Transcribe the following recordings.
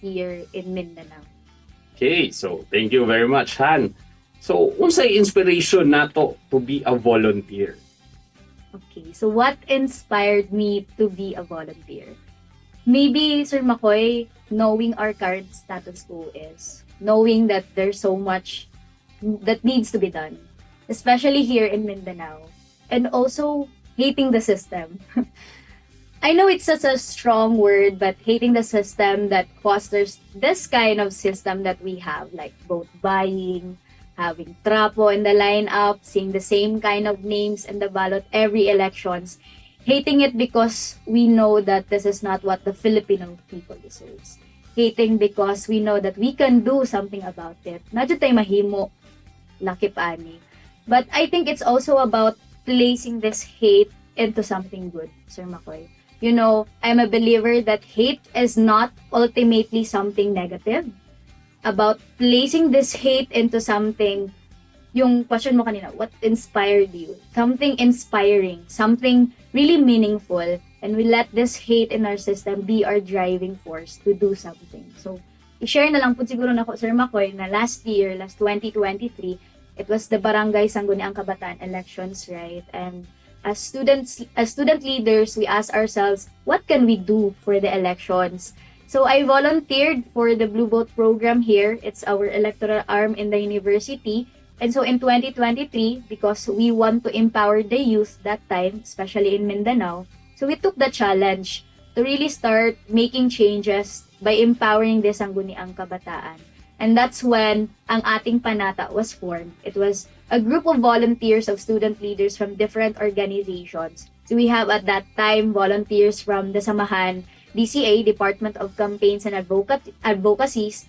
here in Mindanao. Okay, so thank you very much, Han. So, unsay inspiration nato to be a volunteer? Okay, so what inspired me to be a volunteer? Maybe, Sir Makoy, knowing our current status quo is, knowing that there's so much that needs to be done, especially here in Mindanao, and also hating the system. I know it's such a strong word, but hating the system that fosters this kind of system that we have, like vote buying, having trapo in the lineup, seeing the same kind of names in the ballot every elections, hating it because we know that this is not what the Filipino people deserves. Hating because we know that we can do something about it. Nadyo tayo mahimo, laki pani. But I think it's also about placing this hate into something good, Sir Makoy. You know, I'm a believer that hate is not ultimately something negative. About placing this hate into something, yung question mo kanina, what inspired you? Something inspiring, something really meaningful, and we let this hate in our system be our driving force to do something. So, i-share na lang po siguro na Sir Makoy, na last 2023, it was the Barangay Sangguniang Kabataan elections, right? And as student leaders, we ask ourselves, what can we do for the elections? So I volunteered for the Blue Vote program here. It's our electoral arm in the university. And so in 2023, because we want to empower the youth that time, especially in Mindanao, so we took the challenge to really start making changes by empowering the Sangguniang Kabataan. And that's when ang ating panata was formed. It was a group of volunteers of student leaders from different organizations. So we have at that time volunteers from the Samahan, DCA, Department of Campaigns and Advocacies,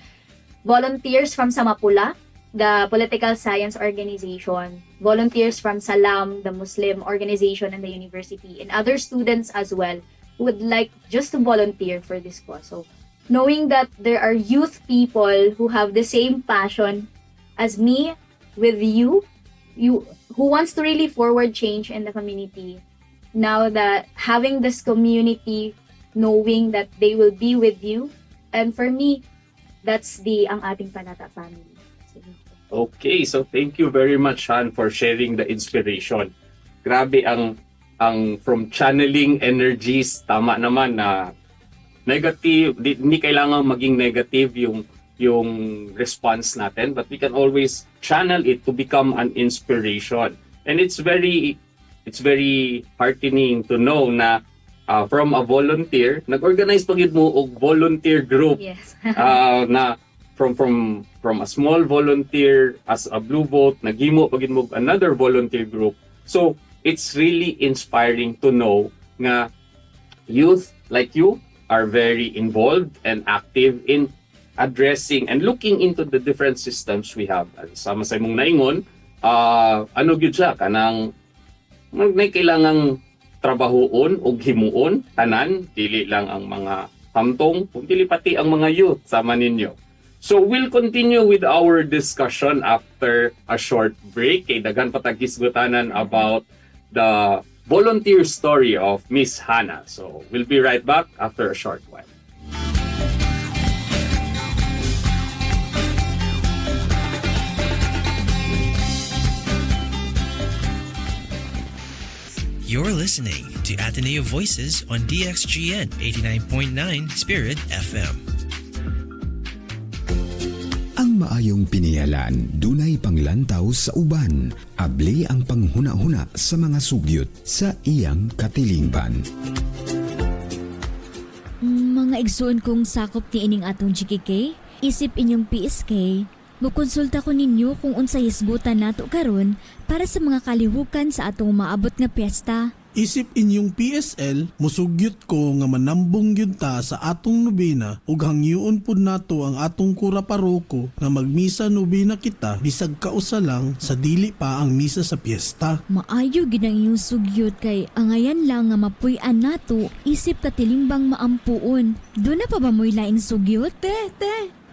volunteers from Samapula, the Political Science Organization, volunteers from Salam, the Muslim organization in the university, and other students as well who would like just to volunteer for this cause. So knowing that there are youth people who have the same passion as me with you who wants to really forward change in the community. Now that having this community, knowing that they will be with you, and for me, that's ang ating Panata family. Okay, so thank you very much, Han, for sharing the inspiration. Grabe ang from channeling energies, tama naman na negative, hindi kailangan maging negative yung response natin, but we can always channel it to become an inspiration. And it's very heartening to know na from a volunteer, nag-organize pa gid mo og volunteer group. Yes. Na from a small volunteer as a Blue Vote, naghimo pa gid mo another volunteer group. So it's really inspiring to know nga youth like you are very involved and active in addressing and looking into the different systems we have. Sama sa imong naingon, ano gyud siya kanang may kailangang trabahoon o himuon tanan, dili lang ang mga hamtong, kundi pati ang mga youth sama ninyo. So we'll continue with our discussion after a short break. Kay daghan patagisgutanan about the volunteer story of Miss Hannah. So we'll be right back after a short while. You're listening to Ateneo Voices on DXGN 89.9 Spirit FM. Ang maayong piniyalan, dunay panglantaw sa uban, abli ang panghuna-huna sa mga sugyot sa iyang katilingban. Mga igsoon kong sakop ni ining atong GKK, isip inyong PSK, mukonsulta ko ninyo kung unsay hisgutan nato karon para sa mga kalihukan sa atong maabot nga piyesta. Isip inyong PSL, musugyot ko nga manambong yun ta sa atong nobena ug hangyoon pud nato ang atong kura paroko na magmisa nobena kita bisag kausa lang sa dili pa ang misa sa piyesta. Maayo gid ang inyong sugyot kay angayan lang nga mapuy-an nato isip katilimbang maampuon. Doon na pa ba mo'y laing sugyot? Te,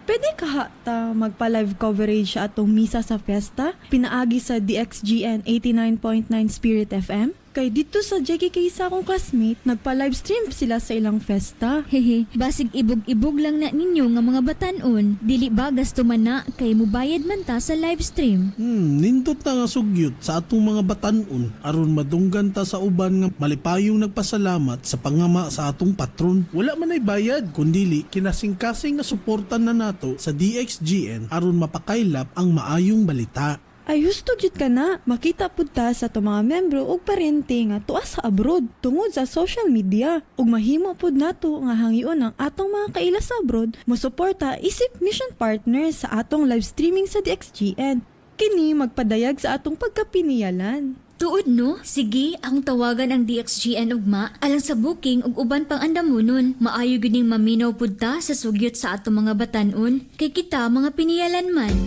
pwede ka ta magpa-live coverage sa atong misa sa fiesta? Pinaagi sa DXGN 89.9 Spirit FM? Kay dito sa JKK sa akong classmate, nagpa-livestream sila sa ilang festa. Hehe, basig ibog-ibog lang na ninyo nga mga batanon. Dili ba gasto man na kay mubayad man ta sa live stream. Nindot na nga sugyot sa atong mga batanon aron madunggan ta sa uban nga malipayong nagpasalamat sa pangama sa atong patron. Wala man ay bayad, kundili kinasing-kasing nga suportan na nato sa DXGN aron mapakaylap ang maayong balita. Ay husto jud ka na, makita pud ta sa to mga membro ug parente nga tuwa sa abroad tungod sa social media. Ug mahimo pud nato nga hangyon ang atong mga kaila sa abroad mo suporta isip mission partner sa atong live streaming sa DXGN. Kini magpadayag sa atong pagkapiniyalan. Tuod no? Sige, akong tawagan ang DXGN ugma alang sa booking ug uban pang andamonon. Maayo gining maminaw pud ta sa sugyot sa atong mga batanon kay kita mga piniyalan man.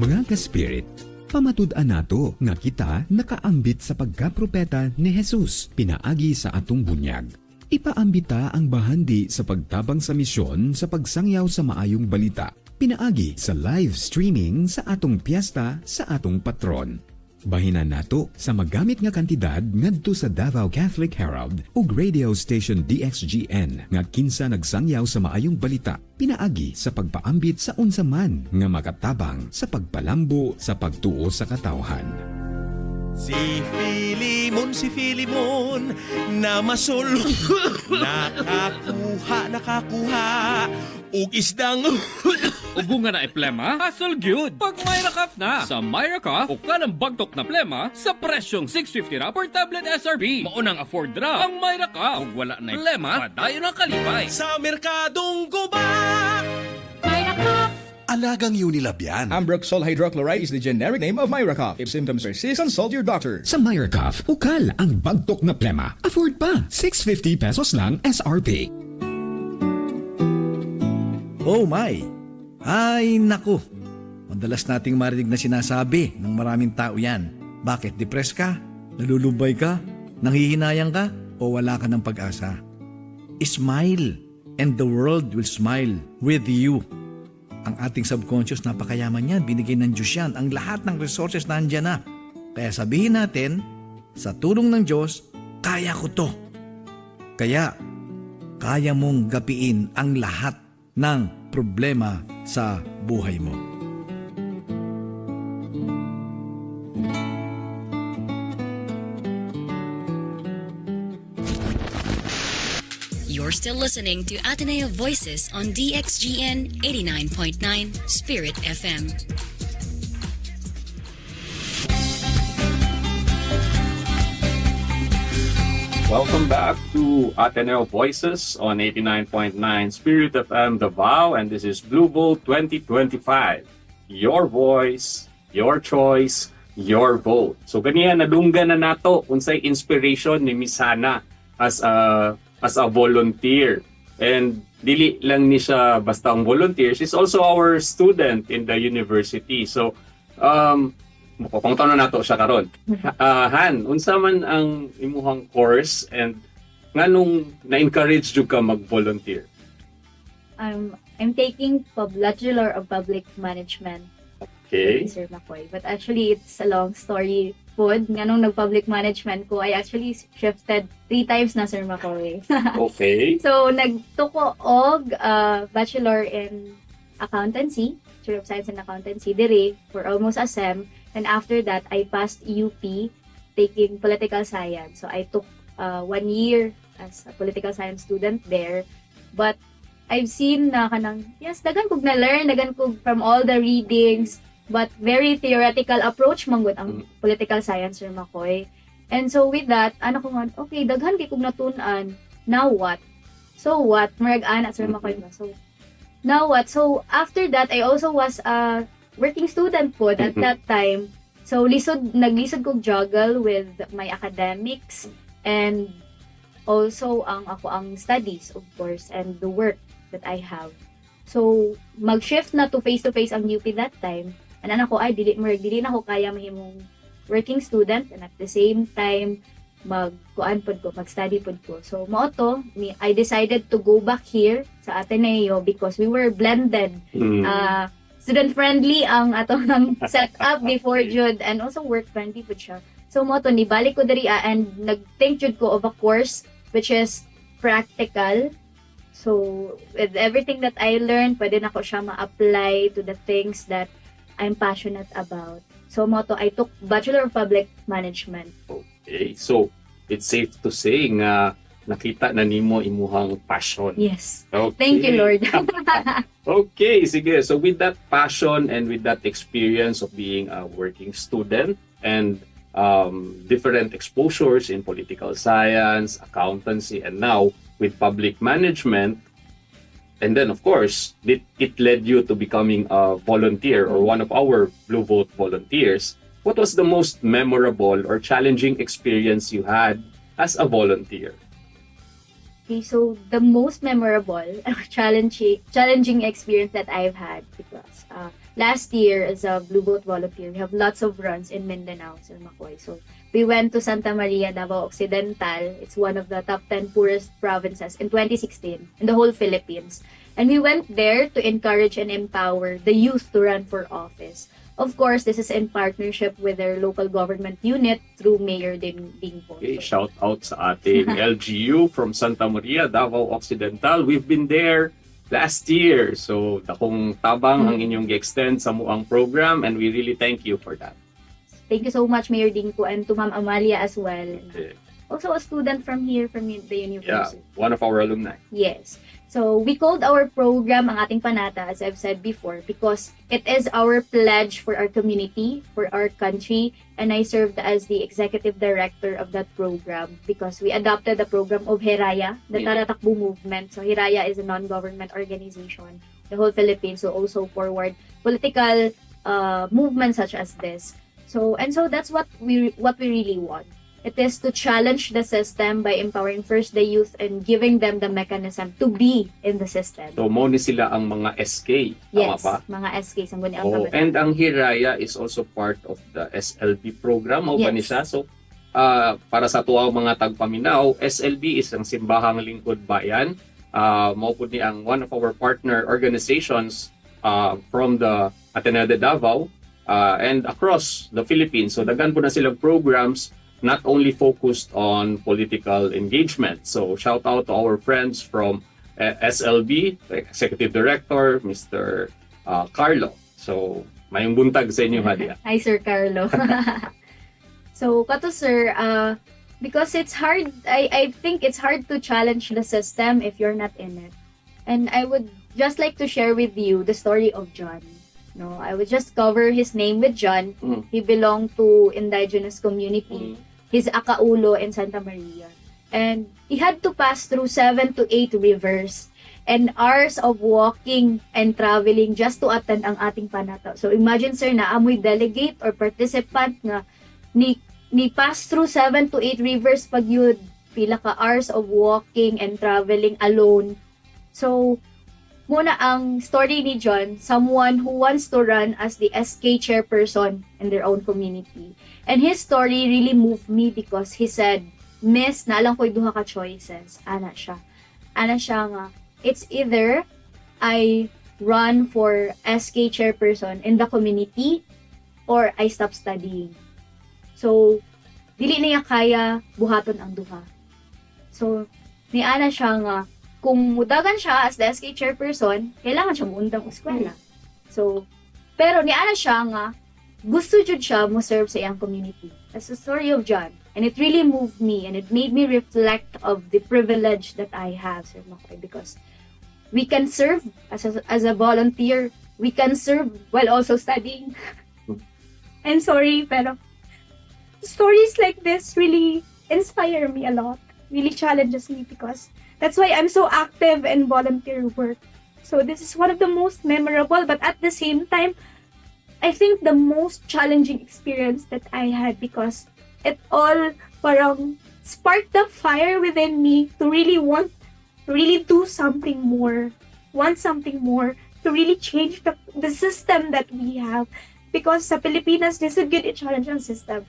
Mga ka-spirit, pamatud-an nato nga kita nakaambit sa pagkapropeta ni Jesus pinaagi sa atong bunyag. Ipaambita ang bahandi sa pagtabang sa misyon sa pagsangyaw sa maayong balita pinaagi sa live streaming sa atong piyesta sa atong patron. Bahinan nato sa magamit nga kantidad ngadto sa Davao Catholic Herald ug radio station DXGN nga kinsa nagsangyaw sa maayong balita pinaagi sa pagpaambit sa unsa man nga makatabang sa pagpalambo sa pagtuo sa katawhan. Si Filimon, na masol, nakakuha, ug isdang, Ubunga na eplema, hassle gyud. Pag Myra Cough na. Sa Myra Cough, uka ng bagtok na plema sa presyong 650 na per tablet SRB. Maunang afford ra ang Myra Cough. Kung wala na eplema, padayon ang kalipay. sa merkadong guba. Alagang Unilab yan. Ambroxol hydrochloride is the generic name of Myracough. If symptoms persist, consult your doctor. Sa Myracough, ukal ang bagtok na plema. Afford pa, 650 pesos lang SRP. Oh my! Ay naku! Madalas nating marinig na sinasabi ng maraming tao yan. Bakit depressed ka? Nalulumbay ka? Nanghihinayang ka? O wala ka ng pag-asa? Smile and the world will smile with you. Ang ating subconscious napakayaman yan. Binigay ng Diyos yan. Ang lahat ng resources nandyan na. Kaya sabihin natin, sa tulong ng Diyos, kaya ko to. Kaya, kaya mong gapiin ang lahat ng problema sa buhay mo. You're still listening to Ateneo Voices on DXGN 89.9 Spirit FM. Welcome back to Ateneo Voices on 89.9 Spirit FM-Davao, and this is Blue Vote 2025. Your voice, your choice, your vote. So ganiya nadunggan na nato unsay inspiration ni Miss Hana as a volunteer. And dili lang ni siya basta ang volunteer, she's also our student in the university. So kung tanong nato siya karon. Han, unsa man ang imuhang course and nganong na-encourage jud ka mag-volunteer? I'm taking Bachelor of Public Management. Okay. Sir Makoy. But actually, it's a long story po. Nga nung nag-public management ko, I actually shifted 3 times na, Sir Makoy. Okay. So, nagtuko og Bachelor in Accountancy, Bachelor of Science in Accountancy, dire, for almost a SEM. And after that, I passed UP, taking Political Science. So, I took 1 year as a Political Science student there. But, I've seen na kanang, yes, dagan kog na-learn, dagan kog from all the readings, but very theoretical approach manggod ang political science, Sir Makoy. And so with that, ano ko nga, okay, daghan kay kog natun-an, now what? So what? Marag ana, Sir Makoy ba? So, now what? So after that, I also was a working student po at that time. So naglisod kog juggle with my academics and also ang studies, of course, and the work that I have. So, mag-shift na to face-to-face ang UP that time. And ano ko, dili na ako kaya mahimong working student, and at the same time, mag-study pod ko. So, moto, I decided to go back here sa Ateneo because we were blended. Student-friendly ang atong setup before Jud, and also work-friendly po siya. So mo to, nibalik ko diri and nag-think jud ko of a course which is practical. So with everything that I learned, pwede na ko siya ma-apply to the things that I'm passionate about. So mo to, I took Bachelor of Public Management. Okay, so it's safe to say nga nakita na nimo imuhang passion. Yes. Okay. Thank you, Lord. Okay, sige. So with that passion and with that experience of being a working student and different exposures in political science, accountancy, and now with public management, and then of course, it led you to becoming a volunteer or one of our Blue Vote volunteers. What was the most memorable or challenging experience you had as a volunteer? Okay, so the most memorable, challenging experience that I've had because last year as a Blue Boat volunteer, we have lots of runs in Mindanao, Sir Makoy. So we went to Santa Maria, Davao Occidental. It's one of the top 10 poorest provinces in 2016 in the whole Philippines. And we went there to encourage and empower the youth to run for office. Of course, this is in partnership with their local government unit through Mayor Ding Po. Okay, shout out sa ating LGU from Santa Maria, Davao Occidental. We've been there last year. So, dakong tabang ang inyong extend sa muang program and we really thank you for that. Thank you so much, Mayor Ding Po, and to Ma'am Amalia as well. Okay. Also a student from here, from the Yeah, university. one of our alumni. Yes. So, we called our program ang ating panata, as I've said before, because it is our pledge for our community, for our country, and I served as the executive director of that program because we adopted the program of Hiraya, the Taratakbo movement. So, Hiraya is a non-government organization, the whole Philippines, so also forward political movements such as this. So that's what we really want. It is to challenge the system by empowering first the youth and giving them the mechanism to be in the system. So, mo ni sila ang mga SK, tama Yes, ba? mga SK, sangguniang Oh, kabataan. and ang Hiraya is also part of the SLB program, o ba ni siya? So, para sa tuwa mga tagpaminaw, SLB is ang Simbahang Lingkod Bayan. Mao po ni ang one of our partner organizations from the Ateneo de Davao and across the Philippines. So, daghan po na silang programs not only focused on political engagement. So, shout out to our friends from SLB, the Executive Director, Mr. Carlo. So, mayong buntag sa inyo, Hadia. Hi, Sir Carlo. So, kato sir, because it's hard, I think it's hard to challenge the system if you're not in it. And I would just like to share with you the story of John. No, I would just cover his name with John. He belonged to indigenous community. He's Akaulo in Santa Maria. And he had to pass through 7 to 8 rivers and hours of walking and traveling just to attend ang ating panata. So imagine sir na amoy delegate or participant nga ni pass through 7 to 8 rivers pag yun pila ka hours of walking and traveling alone. So muna ang story ni John, someone who wants to run as the SK chairperson in their own community. And his story really moved me because he said, Miss, naalang ko'y duha ka choices. Ana siya nga, it's either I run for SK chairperson in the community or I stop studying. So, dili niya kaya buhaton ang duha. So, ni Ana siya nga, kung mudagan siya as the SK chairperson, kailangan siya muundang eskwela. So, pero ni Ana siya nga, gusto jud siya mo serve sa iyang community. That's the story of John. And it really moved me and it made me reflect of the privilege that I have, Sir Makoy, because we can serve as a volunteer. We can serve while also studying. I'm sorry, pero stories like this really inspire me a lot. Really challenges me because that's why I'm so active in volunteer work. So this is one of the most memorable, but at the same time, I think the most challenging experience that I had because it all parang sparked the fire within me to really do something more, want something more, to really change the system that we have. Because sa Pilipinas, nisod yun i-challenge ang system.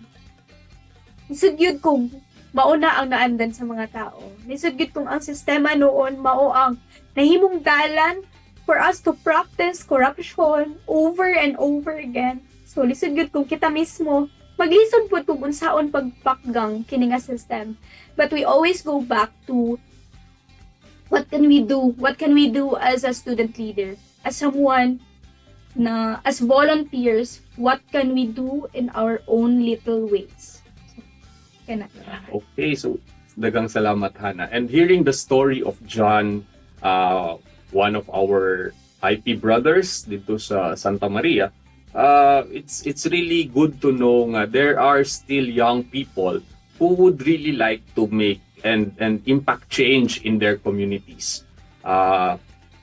Nisod yun kung mauna ang naandan sa mga tao. Nisod yun kung ang sistema noon mao ang nahimong dalan for us to practice corruption over and over again. So, lisod yun kung kita mismo maglisod po kung unsaon pagpakgang kini nga system. But we always go back to what can we do? What can we do as a student leader? As someone na, as volunteers, what can we do in our own little ways? Okay, so dagang salamat, Hana. And hearing the story of John, one of our IP brothers dito sa Santa Maria, it's really good to know nga there are still young people who would really like to make and impact change in their communities.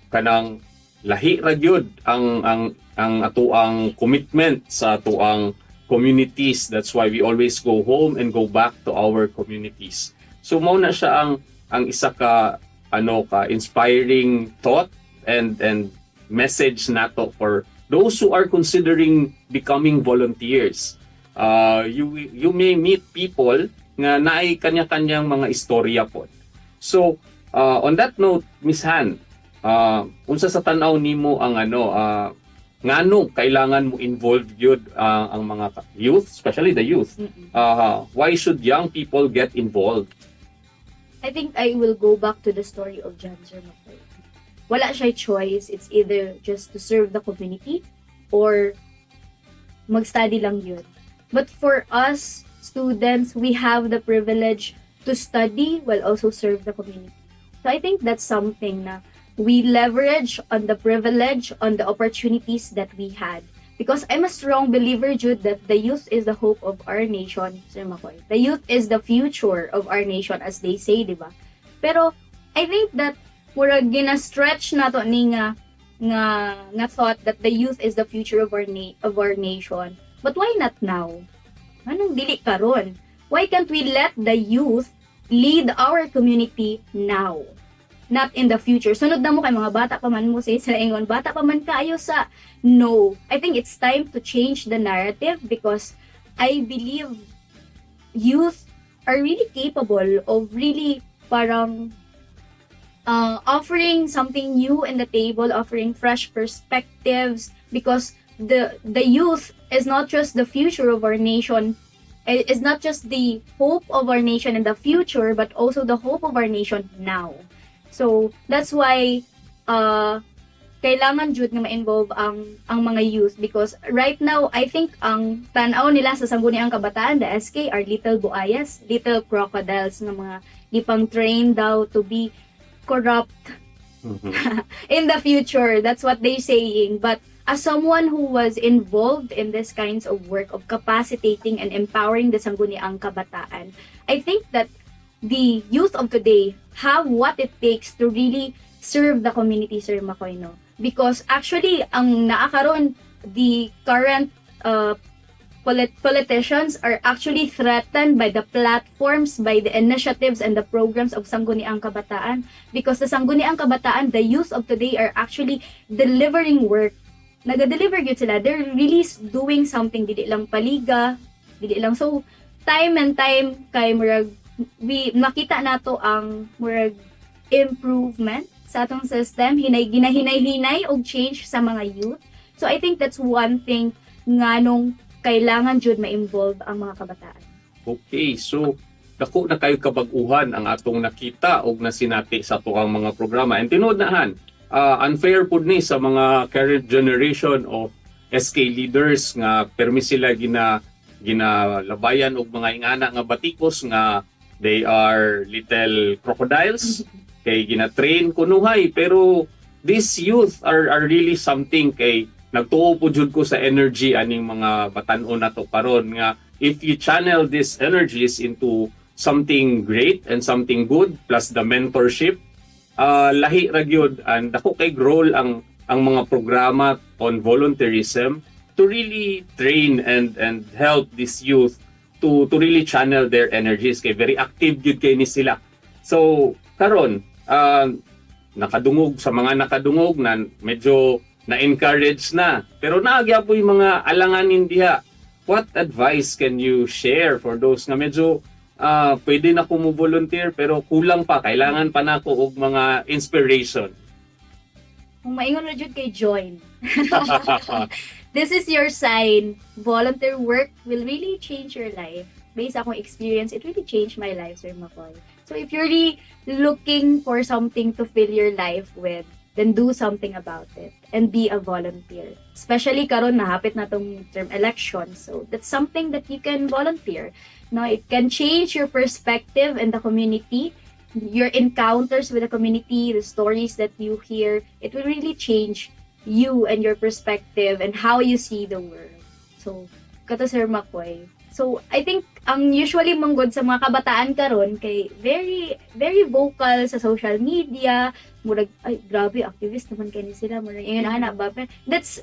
Kanang lahi ra gyud ang atuang commitment sa atuang communities. That's why we always go home and go back to our communities. So mao na siya ang isa ka inspiring thought and message nato for those who are considering becoming volunteers. You may meet people nga naay kanya-kanyang mga istorya po. So on that note, Miss Han, unsa sa tanaw nimo ang ngano kailangan mo involved yun ang mga youth, especially the youth? Why should young people get involved? I think I will go back to the story of John Sir Makoy. Wala siya choice. It's either just to serve the community or mag-study lang yun. But for us students, we have the privilege to study while also serve the community. So I think that's something na we leverage on the privilege, on the opportunities that we had. Because I'm a strong believer, Jude, that the youth is the hope of our nation, Sir Makoy. The youth is the future of our nation, as they say, di ba? Pero I think that mura gina-stretch na to ni nga thought that the youth is the future of our nation. But why not now? Anong dili karon? Why can't we let the youth lead our community now? Not in the future. Sunod na mo kay mga bata pa man mo sa ingon, bata pa man kaayo sa no. I think it's time to change the narrative because I believe youth are really capable of really parang offering something new in the table, offering fresh perspectives because the youth is not just the future of our nation. It is not just the hope of our nation in the future, but also the hope of our nation now. So, that's why kailangan jud nga ma-involve ang mga youth because right now, I think ang tanaw nila sa Sangguniang Kabataan, the SK, are little buayas, little crocodiles na mga gipang train daw to be corrupt in the future. That's what they're saying. But as someone who was involved in this kinds of work of capacitating and empowering the Sangguniang Kabataan, I think that the youth of today have what it takes to really serve the community, Sir Makoy, no? Because actually, ang naakaroon, the current politicians are actually threatened by the platforms, by the initiatives and the programs of Sangguniang Kabataan. Because the Sangguniang Kabataan, the youth of today are actually delivering work. Nag-deliver yun sila. They're really doing something. Dili lang paliga. Dili lang. So, time and time, kay murag makita nato ang murag improvement sa atong system, ginahinay-hinay og change sa mga youth. So I think that's one thing nga nung kailangan jud ma-involve ang mga kabataan. Okay, so dako na kayo kabag-uhan ang atong nakita og nasinati sa tuang mga programa. And tinuod nahan, unfair pud ni sa mga current generation of SK leaders nga permi sila ginalabayan og mga ingana nga batikos nga they are little crocodiles. Kay gina-train kunuhay. Pero these youth are really something kay nagtuo po jud ko sa energy aning mga batan-o nato karon nga if you channel these energies into something great and something good plus the mentorship, lahi ra gyud and dako kay role ang mga programa on volunteerism to really train and help this youth to really channel their energies kay very active gyud kay ni sila. So karon nakadungog sa mga nakadungog na medyo na-encourage na pero naagya po yung mga alanganin diha. What advice can you share for those nga medyo pwede na ko mo volunteer pero kulang pa, kailangan pa nako og mga inspiration? kung maingon na jud kay join. This is your sign. Volunteer work will really change your life. Based akong experience, it really changed my life, Sir Makoy. So if you're really looking for something to fill your life with, then do something about it and be a volunteer. Especially karon nahapit na tong term election. So that's something that you can volunteer. No, it can change your perspective in the community, your encounters with the community, the stories that you hear. It will really change you and your perspective and how you see the world. So, kato Sir Makoy. So, I think ang usually manggod sa mga kabataan karon kay very vocal sa social media, murag ay grabe activist naman kani sila, murag ingon ana ba. That's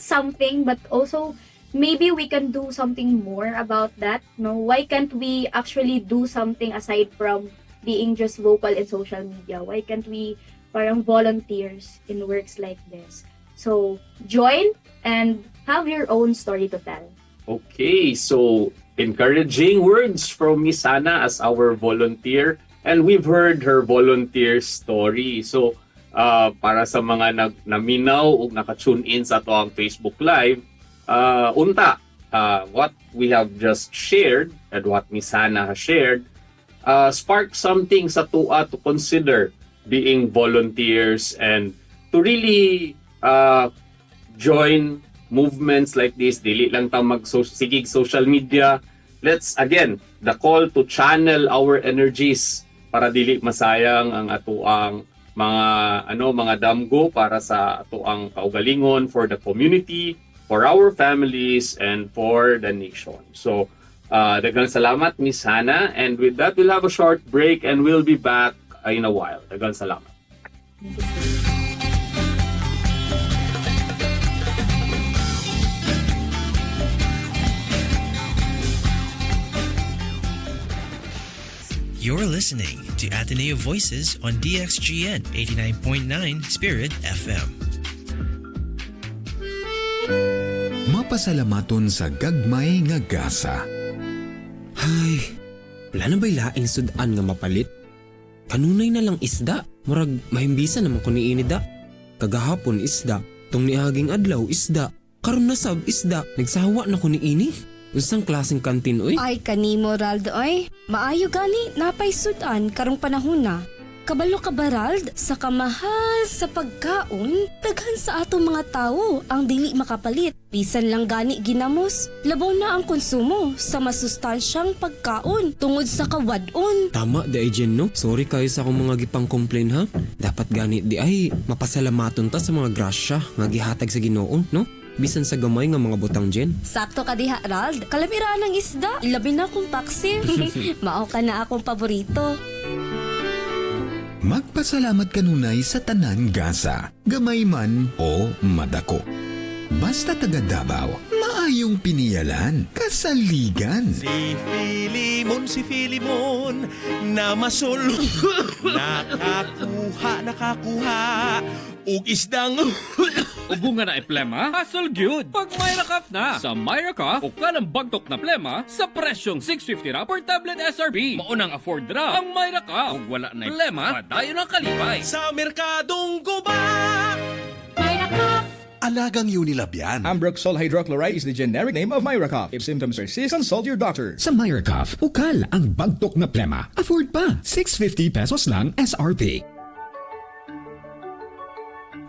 something, but also maybe we can do something more about that. No, why can't we actually do something aside from being just vocal in social media? Why can't we parang volunteers in works like this? So, join and have your own story to tell. Okay, so encouraging words from Miss Hannah as our volunteer, and we've heard her volunteer story. So, para sa mga naminaw o naka-tune in sa to ang Facebook Live, what we have just shared and what Miss Hannah has shared spark something sa tua to consider being volunteers and to really join movements like this. Dili lang ta sigig social media. Let's again, the call to channel our energies para dili masayang ang atuang mga damgo para sa atuang kaugalingon for the community, for our families, and for the nation. So, daghang salamat, Miss Hannah. And with that, we'll have a short break and we'll be back in a while. Daghang salamat. You're listening to Ateneo Voices on DXGN 89.9 Spirit FM. Mapasalamaton sa gagmay nga gasa. Ay, wala na ba'y laing sudan nga mapalit? Kanunay na lang isda, murag mahimbisa naman ko ni inida. Kagahapon isda, tong niaging adlaw isda, karon na sab isda, nagsawa na ko ni ini. Unsang klaseng kantin oy? Ay kanimo Raldo oy. Maayo gani napay sudan karong panahon na. Kabalo ka ba Rald, sa kamahal sa pagkaon, daghan sa atong mga tawo ang dili makapalit. Bisan lang gani ginamos, labaw na ang konsumo sa masustansyang pagkaon tungod sa kawadon. Tama di ay Jen, no? Sorry kayo sa akong mga gipang-complain ha. Dapat gani di ay mapasalamaton ta sa mga grasya nga gihatag sa Ginoo, no? Bisan sa gamay nga mga butang Jen. Sakto ka diha Rald, kalamiraan ng isda, ilabi na akong paksiw. Mao ka na akong paborito. Magpasalamat kanunay sa tanan gasa, gamay man o madako. Basta taga Davao, maayong piniyalan, kasaligan. Si Filimon, na masolo. Nakakuha, ug isdang. Ubunga na eplema, hassle gyud. Pag Myra Cough na. Sa Myra Cough, o kanang bagtok na plema, sa presyong 650 ra per tablet SRB. Maunang afford ra ang Myra Cough. Ug wala na plema, padayon ang kalipay. Sa merkadong guba. Myra Cough. Alagang Unilab yan. Ambroxol hydrochloride is the generic name of Myracough. If symptoms persist, consult your doctor. Sa Myracough, ukal ang bagtok na plema. Afford pa, 650 pesos lang SRP.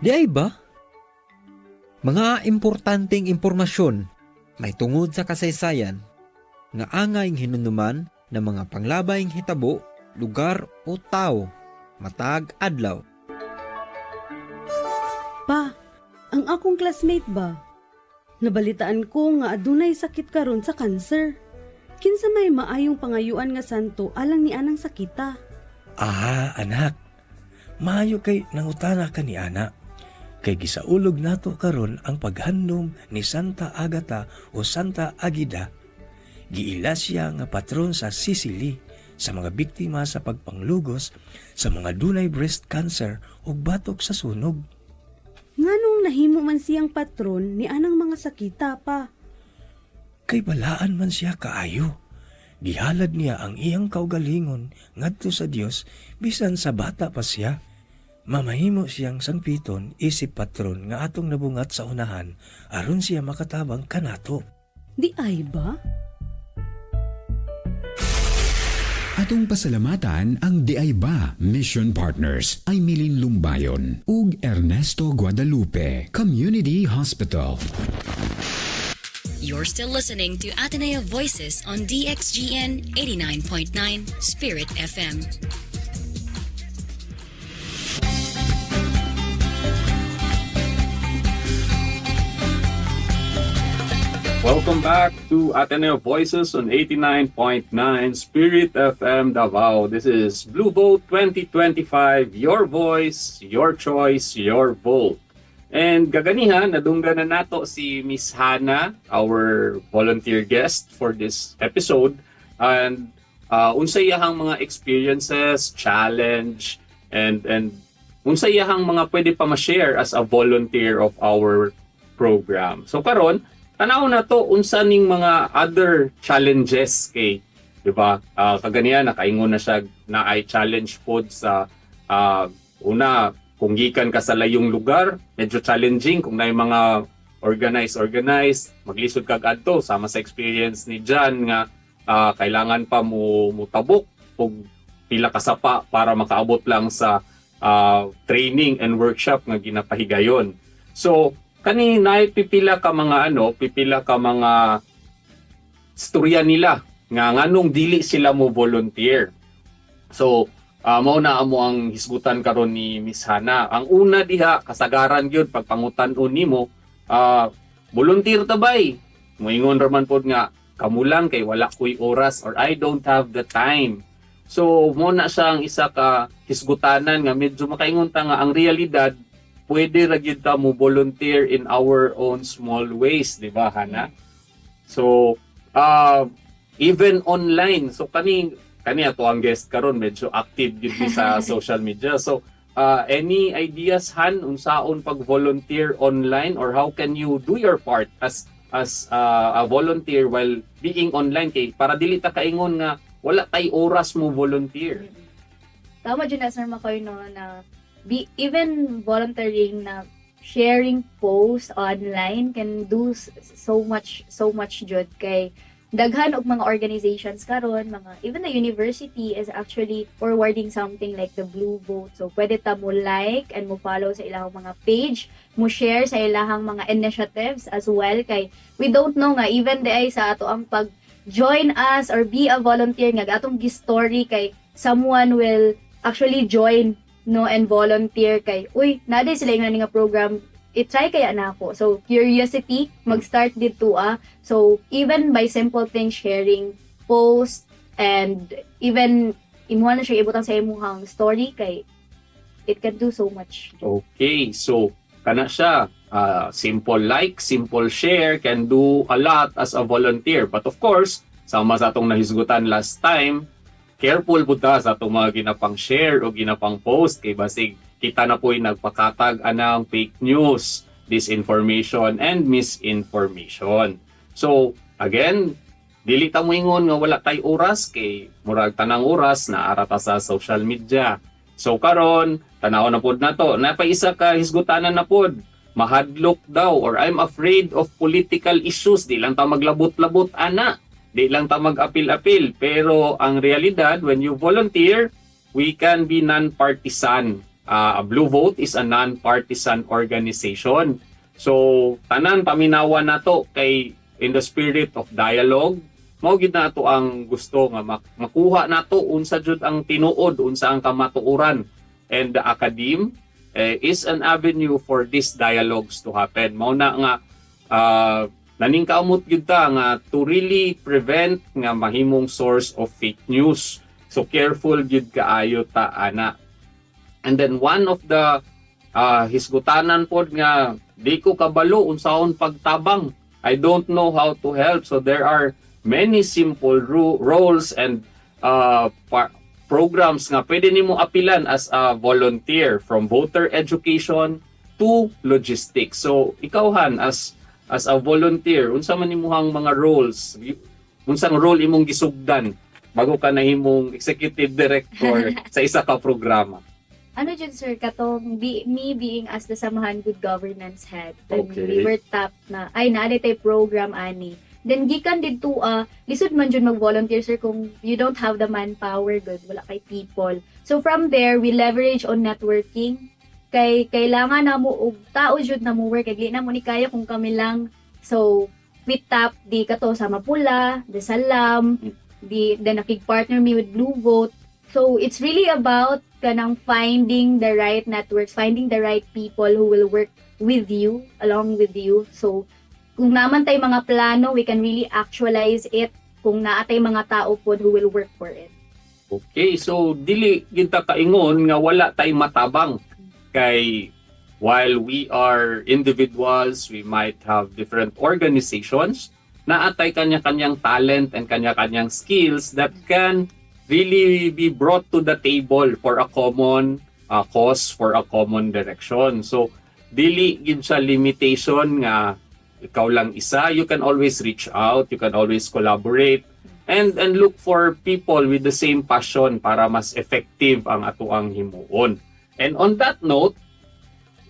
Di ay ba? Mga importanteng impormasyon may tungod sa kasaysayan nga angayng hinunuman ng mga panglabayng hitabo, lugar o tao matag adlaw. Pa, ang akong classmate ba? Nabalitaan ko nga adunay sakit karon sa cancer. Kinsa may maayong pangayuan nga santo alang ni anang sakita. Anak. Maayo kay nangutana ka ni ana. Kay gisaulog nato karon ang paghandom ni Santa Agata o Santa Agida. Giila siya nga patron sa Sicily sa mga biktima sa pagpanglugos sa mga dunay breast cancer o batok sa sunog. Nganong nahimo man siyang patron ni anang mga sakita pa? Kay balaan man siya kaayo. Gihalad niya ang iyang kaugalingon ngadto sa Dios bisan sa bata pa siya. Mamahimo siyang sangpiton isip patron nga atong nabungat sa unahan aron siya makatabang kanato. Di ay ba? Atong pasalamatan ang DIBA Mission Partners ay Milin Lumbayon ug Ernesto Guadalupe Community Hospital. You're still listening to Ateneo Voices on DXGN 89.9 Spirit FM. Welcome back to Ateneo Voices on 89.9 Spirit FM-Davao. This is Blue Vote 2025, your voice, your choice, your vote. And gaganihan, nadungga na nato si Miss Hana, our volunteer guest for this episode. And unsayahang mga experiences, challenge, and unsayahang mga pwede pa ma-share as a volunteer of our program. So karon, tanaw na to unsa ning mga other challenges kay, di ba? Kaganiyan nakaingon na siya na ay challenge pod sa una kung gikan ka sa layong lugar, medyo challenging kung na mga organized, maglisod kag adto sama sa experience ni Jan nga kailangan pa mo tabok og pila ka sapa para makaabot lang sa training and workshop nga ginapahigayon. So kanina pipila ka mga istorya nila nga nganong dili sila mo volunteer. So mao na amo ang hisgutan karon ni Miss Hana. Ang una diha kasagaran gyud pagpangutan-on nimo, volunteer ta bay? Moingon ra man pod nga kamo lang kay wala koy oras or I don't have the time. So mo na siya ang isa ka hisgutanan nga medyo makaingon ta nga ang realidad pwede ra gyud ta mo volunteer in our own small ways, di ba Hana? So even online, so kani ato ang guest karon medyo active gyud sa social media. So any ideas Han unsaon pag-volunteer online or how can you do your part as a volunteer while being online kay para dili ta kaingon nga wala tay oras mo volunteer. Tama dyan na Sir Makoy no na even volunteering na sharing posts online can do so much good kay daghan og mga organizations karon, mga even the university is actually forwarding something like the Blue Vote. So pwede ta mo like and mo follow sa ilahang mga page, mo share sa ilahang mga initiatives as well kay we don't know nga even day sa ato ang pag join us or be a volunteer nga atong gi-story kay someone will actually join no and volunteer kay uy naday sila nga nga program i-try kaya na ako. So, curiosity, mag-start dito So, even by simple things, sharing post, and even imuha na siya ibutang sa imuhang story, kay it can do so much. Okay, so, kana siya, simple like, simple share, can do a lot as a volunteer. But of course, sama sa atong nahisgutan last time, careful po ta sa atong mga ginapang share o ginapang post, kay basig kita na po'y nagpakatag anang fake news, disinformation, and misinformation. So, again, dili ta moingon nga wala tay oras kay murag tanang oras na arata sa social media. So, karon tanaw na pod nato. Napaisa ka hisgutanan na pod. Mahadlok daw or I'm afraid of political issues. Di lang ta maglabot-labot ana. Di lang ta mag-apil-apil. Pero ang realidad, when you volunteer, we can be non-partisan. A Blue Vote is a non-partisan organization. So, tanan paminawan nato kay in the spirit of dialogue, mao gid nato ang gusto nga makuha nato unsa jud ang tinuod, unsa ang kamatuoran. And the academe is an avenue for these dialogues to happen. Mao na nga naningkamot gyud ta nga to really prevent nga mahimong source of fake news. So careful gyud kaayo ta ana. And then one of the hisgutanan pod nga di ko kabalo unsaon pagtabang. I don't know how to help. So there are many simple roles and programs nga pwede nimo apilan as a volunteer, from voter education to logistics. So ikaw Han as a volunteer, unsa man nimuhang mga roles? Unsang role imong gisugdan bago ka nahimong executive director sa isa ka programa? ano dyan sir, katong me being as the Samahan Good Governance Head, then Okay. we were tapped na, ay naali tay program ani. Then gikan dito, lisod man dyan mag-volunteer sir kung you don't have the manpower, good, wala kay people. So from there, we leverage on networking. Kay kailangan na mo og tao jud na mo work, kay di na mo ni kaya kung kami lang. So we tap di kato sa Mapula, the Salam, the nakig-partner me with Blue Vote. So it's really about kanang finding the right networks, finding the right people who will work with you, along with you. So kung naman tay mga plano, we can really actualize it kung naatay mga tao po who will work for it. Okay, so dili kita kaingon nga wala tay matabang kay while we are individuals, we might have different organizations, naatay kanya-kanyang talent and kanya-kanyang skills that can really be brought to the table for a common cause, for a common direction. So dili gid siya limitation nga ikaw lang isa. You can always reach out, you can always collaborate, and look for people with the same passion para mas effective ang atuang himuon. And on that note,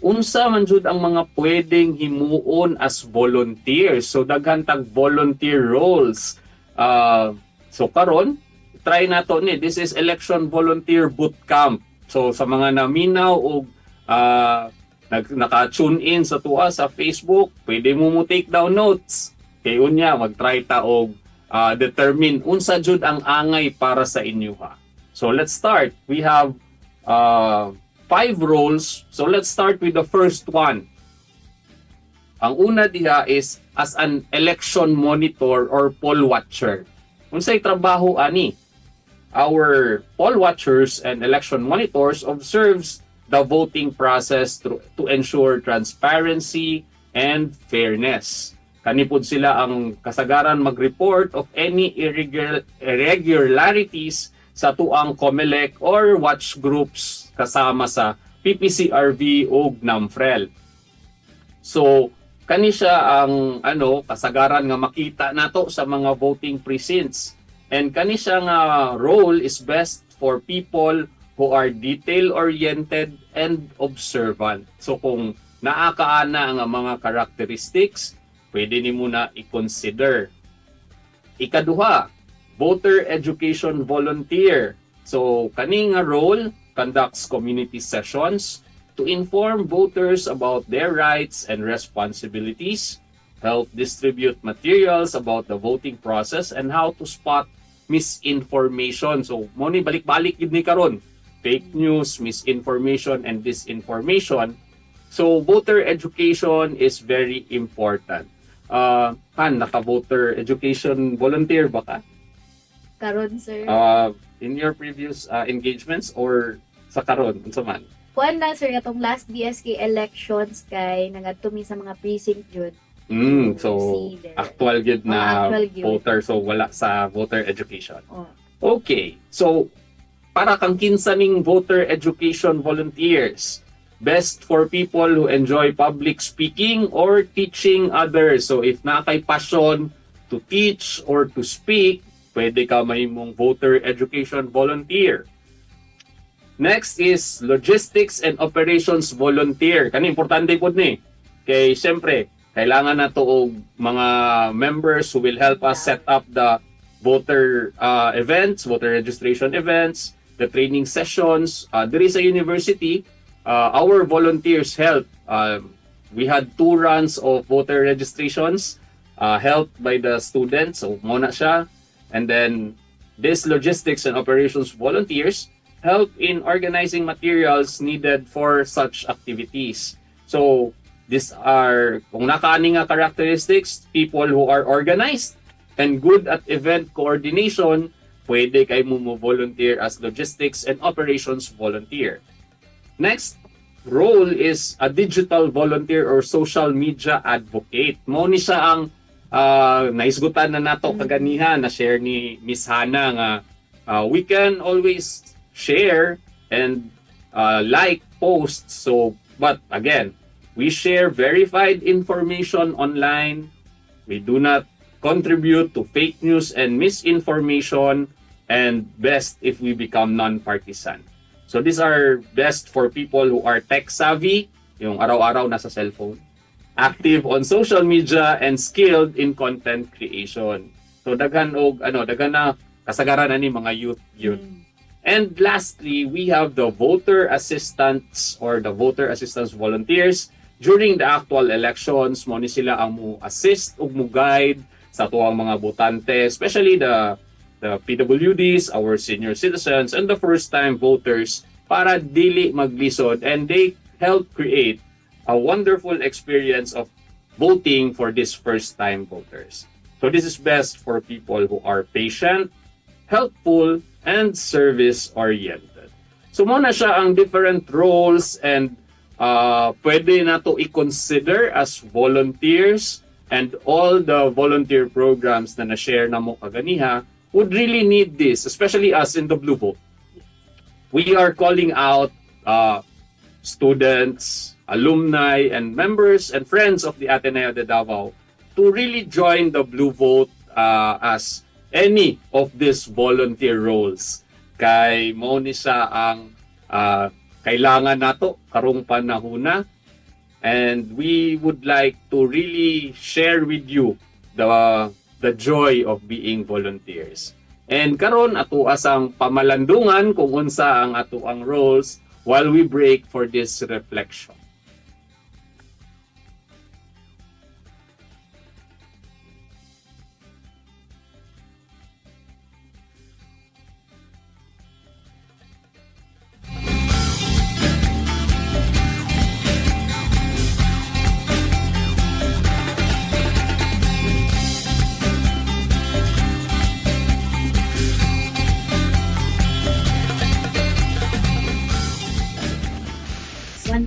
unsa man jud ang mga pwedeng himuon as volunteers? So daghan tag volunteer roles. So karon try nato ni, this is election volunteer bootcamp. So sa mga naminaw og naka-tune in sa tuwa sa Facebook, pwede mo take down notes. Kay unya mag-try ta og determine unsa jud ang angay para sa inyo ha. So let's start. We have 5 roles. So let's start with the first one. Ang una diha is as an election monitor or poll watcher. Unsay trabaho ani? Our poll watchers and election monitors observes the voting process to ensure transparency and fairness. Kanipod sila ang kasagaran mag-report of any irregularities sa tuang COMELEC or watch groups kasama sa PPCRV o NAMFREL. So, kani siya ang kasagaran nga makita nato sa mga voting precincts. And kani siya nga role is best for people who are detail-oriented and observant. So kung naakaana nga mga characteristics, pwede nimo na i-consider. Ikaduha, voter education volunteer. So kani nga role conducts community sessions to inform voters about their rights and responsibilities, help distribute materials about the voting process, and how to spot misinformation. So mo ni balik-balik gid ni karon, fake news, misinformation, and disinformation. So voter education is very important. Naka-voter education volunteer ba ka? Karon sir. In your previous engagements or sa karon unsa man? Kuan na sir katong last DSK elections kay nangadto mi sa mga precinct jud. So actual gid na voter, so wala sa voter education. Okay. So para kang kinsa ning voter education volunteers, best for people who enjoy public speaking or teaching others. So if na kay passion to teach or to speak, pwede ka mahimong voter education volunteer. Next is logistics and operations volunteer. Kani importante pud ni. Kay syempre kailangan na to og mga members who will help us set up the voter events, voter registration events, the training sessions. There is a university, our volunteers help. We had 2 runs of voter registrations helped by the students. So muna siya. And then this logistics and operations volunteers help in organizing materials needed for such activities. So these are, kung nakaani nga characteristics, people who are organized and good at event coordination, pwede kay mo volunteer as logistics and operations volunteer. Next role is a digital volunteer or social media advocate. Mo ni siya ang naisgutan na nato kaganihan na share ni Miss Hana nga we can always share and like posts. So, but again, we share verified information online. We do not contribute to fake news and misinformation, and best if we become non-partisan. So these are best for people who are tech savvy, yung araw-araw nasa cellphone, active on social media, and skilled in content creation. So daghan na kasagaran na ni mga youth yun. And lastly, we have the voter assistants or the voter assistance volunteers. During the actual elections, mo ni sila ang mo assist ug mo guide sa tuwang mga botante, especially the PWDs, our senior citizens, and the first-time voters para dili maglisod, and they help create a wonderful experience of voting for these first-time voters. So this is best for people who are patient, helpful, and service-oriented. So muna siya ang different roles and pwede na to i-consider as volunteers, and all the volunteer programs na na-share na mo kaganiha would really need this, especially us in the Blue Vote. We are calling out students, alumni, and members and friends of the Ateneo de Davao to really join the Blue Vote as any of these volunteer roles. Kay mao ni siya ang kailangan nato karong panahona, and we would like to really share with you the joy of being volunteers. And karon ato asang pamalandungan kung unsa ang ato ang roles while we break for this reflection.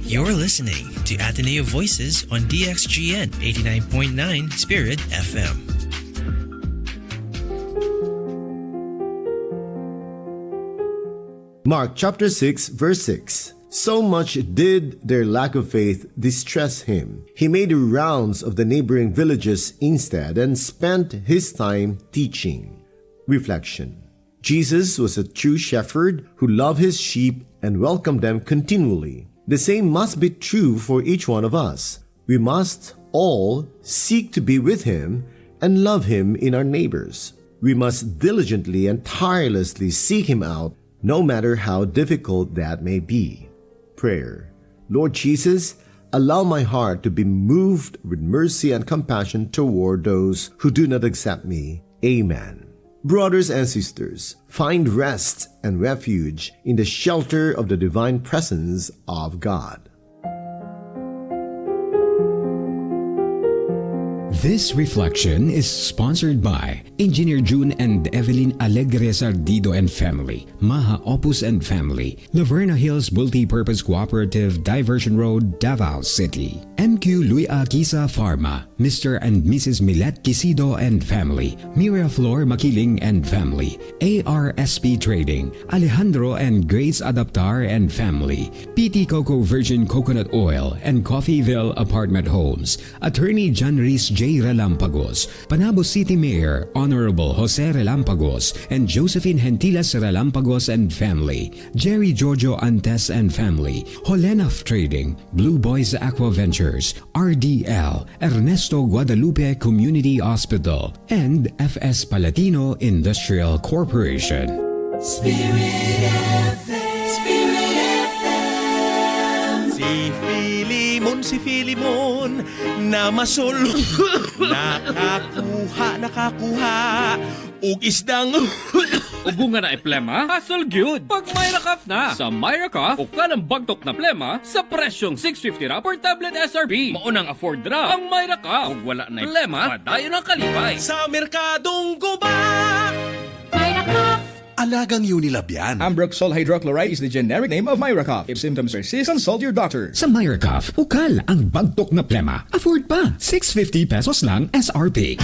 You're listening to Ateneo Voices on DXGN 89.9 Spirit FM. Mark chapter 6 verse 6. So much did their lack of faith distress him. He made the rounds of the neighboring villages instead and spent his time teaching. Reflection. Jesus was a true shepherd who loved his sheep and welcomed them continually. The same must be true for each one of us. We must all seek to be with him and love him in our neighbors. We must diligently and tirelessly seek him out, no matter how difficult that may be. Prayer. Lord Jesus, allow my heart to be moved with mercy and compassion toward those who do not accept me. Amen. Brothers and sisters, find rest and refuge in the shelter of the divine presence of God. This reflection is sponsored by Engineer June and Evelyn Alegre Sardido and family, Maha Opus and family, Laverna Hills Multi-Purpose Cooperative, Diversion Road, Davao City, MQ Louis Akisa Pharma, Mr. and Mrs. Milet Quisido and family, Miraflor Makiling and family, ARSP Trading, Alejandro and Grace Adaptar and family, PT Coco Virgin Coconut Oil and Coffeeville Apartment Homes, Attorney John Reese J. Relampagos, Panabo City Mayor Honorable Jose Relampagos and Josephine Gentilas Relampagos and family, Jerry Giorgio Antes and family, Holenaf Trading, Blue Boys Aqua Ventures, RDL, Ernesto Guadalupe Community Hospital, and FS Palatino Industrial Corporation. Spirit FM. Si Filimon na masolo nakakuha ug isdang Ubunga na eplema, hassle gyud. Pag Myra Cough na. Sa Myra Cough, o ka ng bagtok na plema sa presyong 650 ra per tablet SRB. Maunang afford ra ang Myra Cough. Ug wala na plema, padayon ang kalipay. Sa merkadong guba. Myra Cough. Alagang Unilab yan. Ambroxol hydrochloride is the generic name of Myracough. If symptoms persist, consult your doctor. Sa Myracough, ukal ang bagtok na plema. Afford pa, 650 pesos lang SRP.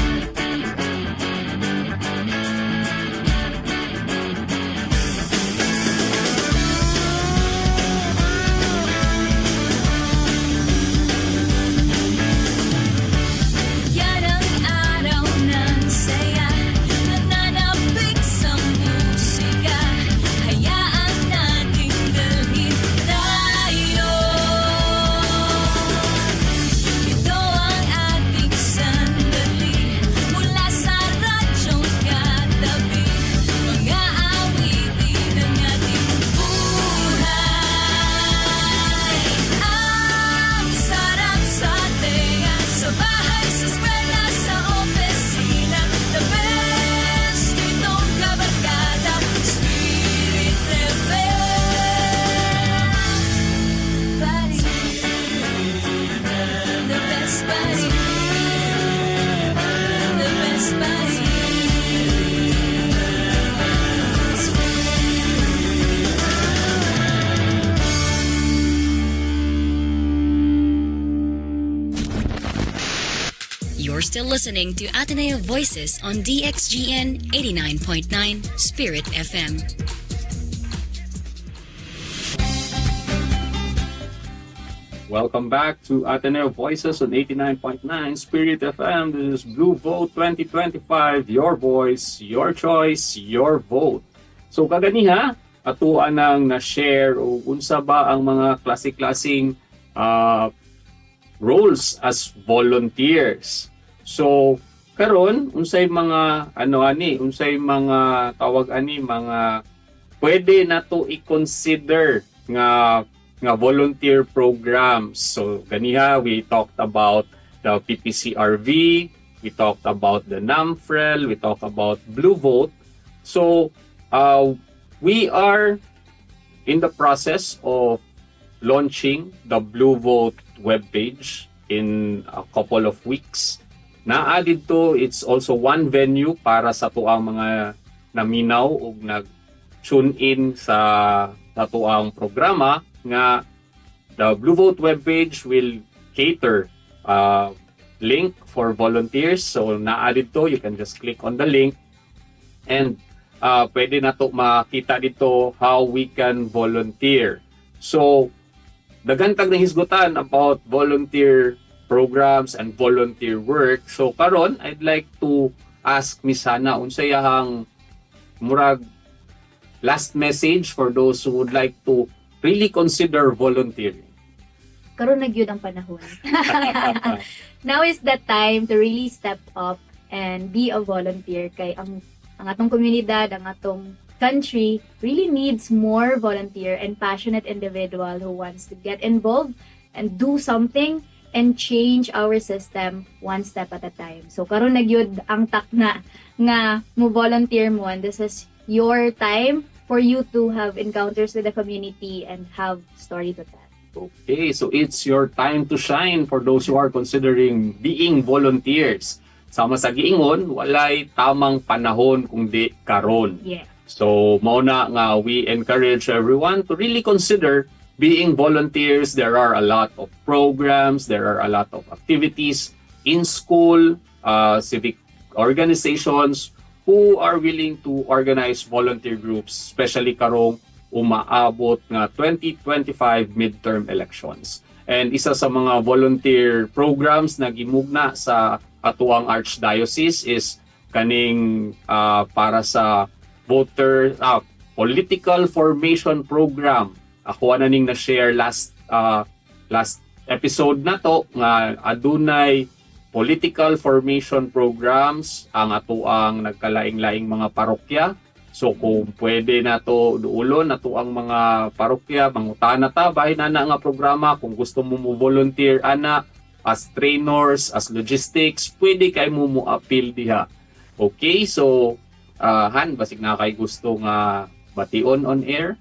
best buds. The best buds. You're still listening to Ateneo Voices on DXGN 89.9 Spirit FM. Welcome back to Ateneo Voices on 89.9 Spirit FM. This is Blue Vote 2025. Your voice, your choice, your vote. So kaganiha, atuan nang na-share o unsa ba ang mga klase-klaseng roles as volunteers. So karon unsay mga unsay mga tawag mga pwede nato i-consider nga volunteer programs. So ganiha we talked about the PPCRV, we talked about the NAMFREL, we talked about Blue Vote. So we are in the process of launching the Blue Vote webpage in a couple of weeks. Naa dito, it's also one venue para sa tuang mga naminaw o nag-tune in sa tuang programa nga the Blue Vote webpage will cater link for volunteers. So naa dito, you can just click on the link and pwede na to makita dito how we can volunteer. So dagantag na hisgutan about volunteer programs and volunteer work. So karon I'd like to ask Miss Hana unsay ahang murag last message for those who would like to really consider volunteering. Karon na gyud ang panahon. Now is the time to really step up and be a volunteer kay ang atong komunidad, ang atong country really needs more volunteer and passionate individual who wants to get involved and do something and change our system one step at a time. So karon na gyud ang takna nga mo volunteer mo, and this is your time for you to have encounters with the community and have story to tell. Okay, so it's your time to shine for those who are considering being volunteers. Sama sa giingon, walay tamang panahon kung di karon. Yeah. So mao na nga we encourage everyone to really consider being volunteers. There are a lot of programs, there are a lot of activities in school, civic organizations who are willing to organize volunteer groups, especially karong umaabot nga 2025 midterm elections. And isa sa mga volunteer programs na gimugna sa atuang Archdiocese is kaning para sa voter political formation program. Ako na ning na-share last episode na to nga adunay political formation programs ang atuang nagkalaing-laing mga parokya. So kung pwede na to duulon nato ang mga parokya, mangutana ta bahin ana nga programa kung gusto mo volunteer ana as trainers, as logistics, pwede kay mo appeal diha. Okay, so Han, basig na kay gusto nga bation on air.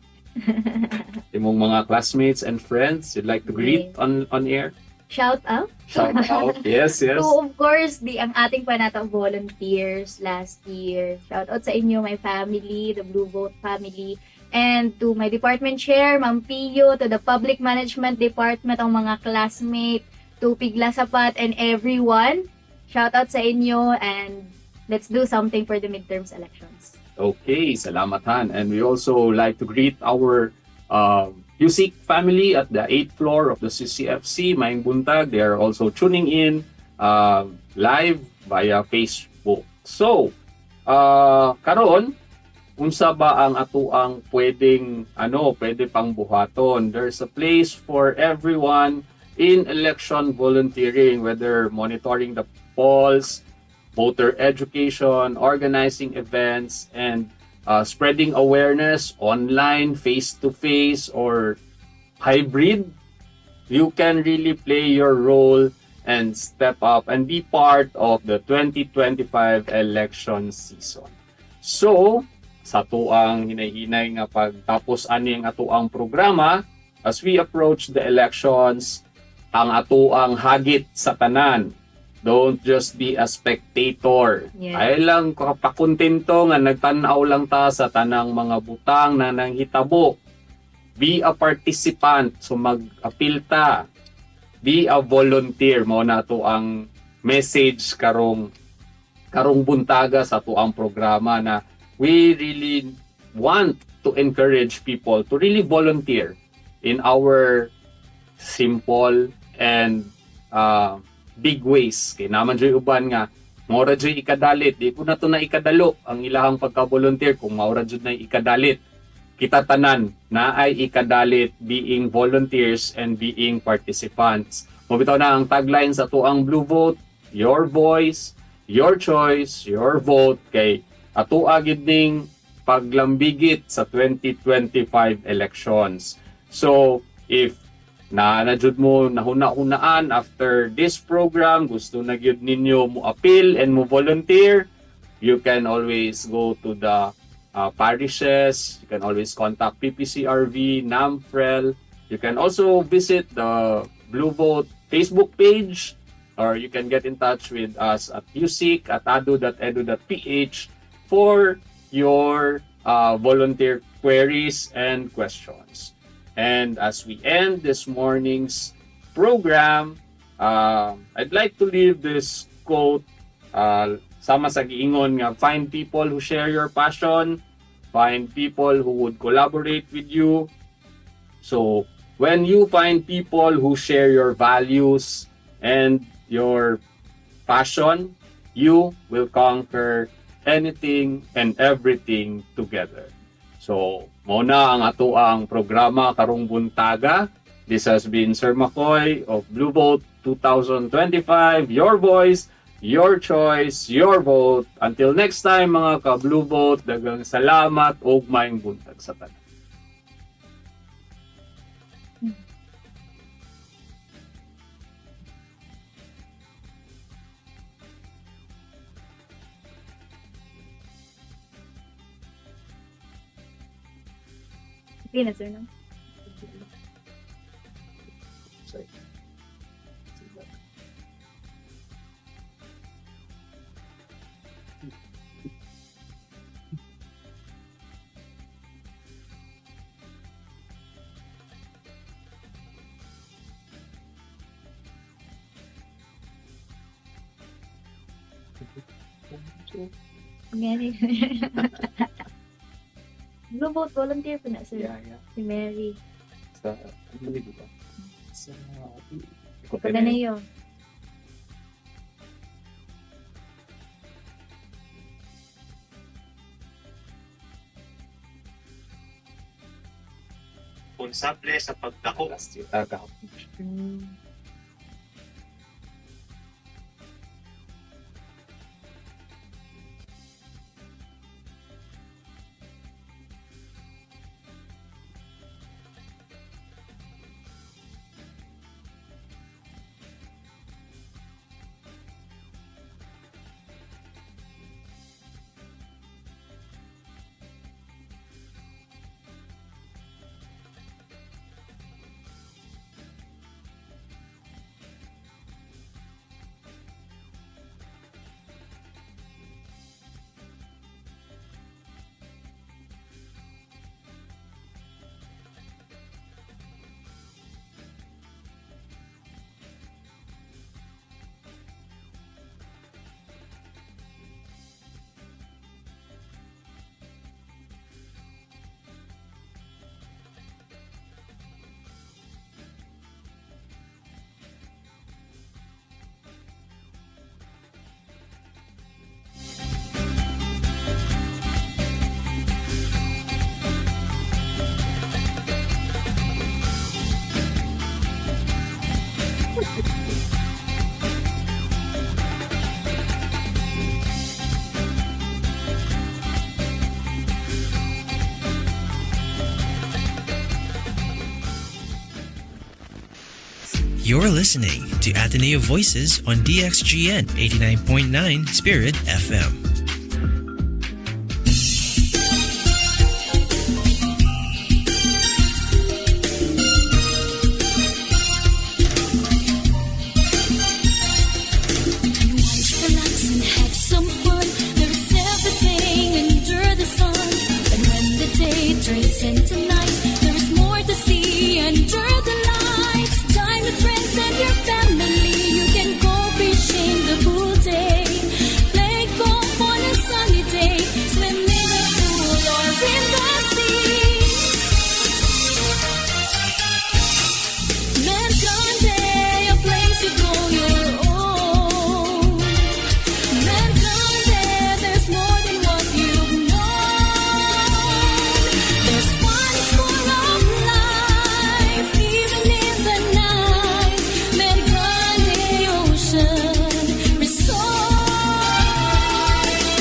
Imong mga classmates and friends you'd like to greet on air? Shout out? Shout out, yes. So of course, ang ating panatang volunteers last year. Shout out sa inyo, my family, the Blue Vote family, and to my department chair, Ma'am Pio, to the public management department, ang mga classmate, to Pigla Sapat, and everyone. Shout out sa inyo, and let's do something for the midterms elections. Okay, salamat Han. And we also like to greet our USIC family at the 8th floor of the CCFC, Maing Buntag. They are also tuning in live via Facebook. So, karon unsa ba ang atuang pwede pang buhaton? There's a place for everyone in election volunteering, whether monitoring the polls, voter education, organizing events, and spreading awareness online, face-to-face, or hybrid. You can really play your role and step up and be part of the 2025 election season. So, sa tuang hinahinay nga pagtapos ani ang atuang programa, as we approach the elections, ang atuang hagit sa tanan. Don't just be a spectator. Yes. Ay lang kapakuntento nga nagtanaw lang ta sa tanang mga butang na nanghitabo. Be a participant, so mag-apil ta. Be a volunteer, mo na to ang message karong buntaga sa to ang programa na we really want to encourage people to really volunteer in our simple and big ways. Kaya naman dyan uban nga, maura dyan ikadalit. Di po na to na ikadalo ang ilahang pagka-volunteer kung maura dyan na ikadalit. Kita tanan na ay ikadalit being volunteers and being participants. Mabitaw na ang tagline sa tuang Blue Vote, your voice, your choice, your vote. Kay atua gid ning paglambigit sa 2025 elections. So, if na-jud mo nahuna-hunaan after this program, gusto na gyud ninyo mo appeal and mo volunteer, you can always go to the parishes, you can always contact PPCRV, NAMFREL, you can also visit the Blue Vote Facebook page, or you can get in touch with us at USIC at adu.edu.ph for your volunteer queries and questions. And as we end this morning's program, I'd like to leave this quote sama sa giingon nga, find people who share your passion, find people who would collaborate with you. So when you find people who share your values and your passion, you will conquer anything and everything together. So, muna ang ato ang programa karong buntaga. This has been Sir Makoy of Blue Vote 2025. Your voice, your choice, your vote. Until next time mga ka-Blue Vote, daghang salamat ug maayong buntag sa tanan. Okay na, sir, no? Sorry. Mary. Blue Vote, volunteer po na, sir. Yeah. Si Mary. Sa, ano ba? Sa, Ateneo. Responsable sa pagdako. Last year. You're listening to Ateneo Voices on DXGN 89.9 Spirit FM. listen tonight. There is more to see under the lights. Time with friends and your family. You can go fishing the full day. Play golf on a sunny day. Swim in the pool or in the sea. Mercante, a place to grow your own. Mercante, there's more than what you've known. There's one full of life, even in the night. Mercante Ocean Resort.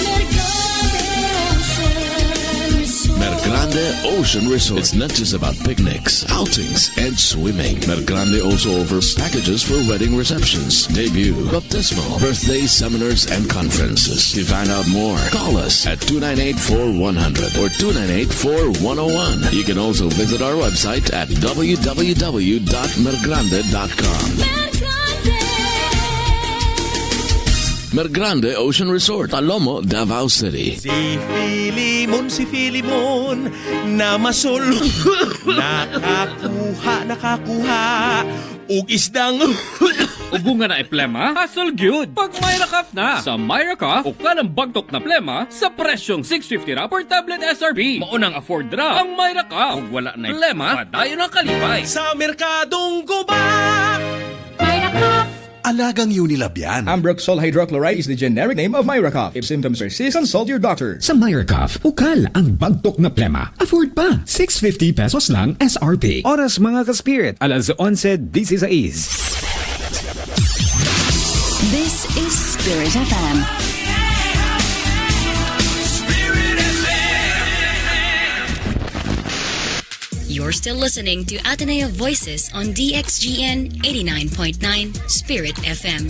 Mercante Ocean Resort. Mergrande Ocean Resort. It's not just about picnics, outings, and swimming. Mergrande also offers packages for wedding receptions, debut, baptismal, birthday, seminars, and conferences. To find out more, call us at 298-4100 or 298-4101. You can also visit our website at www.mergrande.com. Mergrande Ocean Resort, Alomo, Davao City. Si Filimon, na masolo. Nakakuha, ug isdang. Ubunga na eplema, hassle gyud. Pag Myra Cough na. Sa Myra Cough, o kanang bagtok na plema, sa presyong 650 ra per tablet SRB. Maunang afford ra ang Myra Cough. Ug wala na plema, padayon ang kalipay. Sa merkadong guba. Myra Cough. Alagang Unilab yan. Ambroxol hydrochloride is the generic name of Myracough. If symptoms persist, consult your doctor. Sa Myracough, ukal ang bagtok na plema. Afford pa. 650 pesos lang SRP. Oras mga ka-spirit. Alas 11, this is This is Spirit FM. You're still listening to Ateneo Voices on DXGN 89.9 Spirit FM.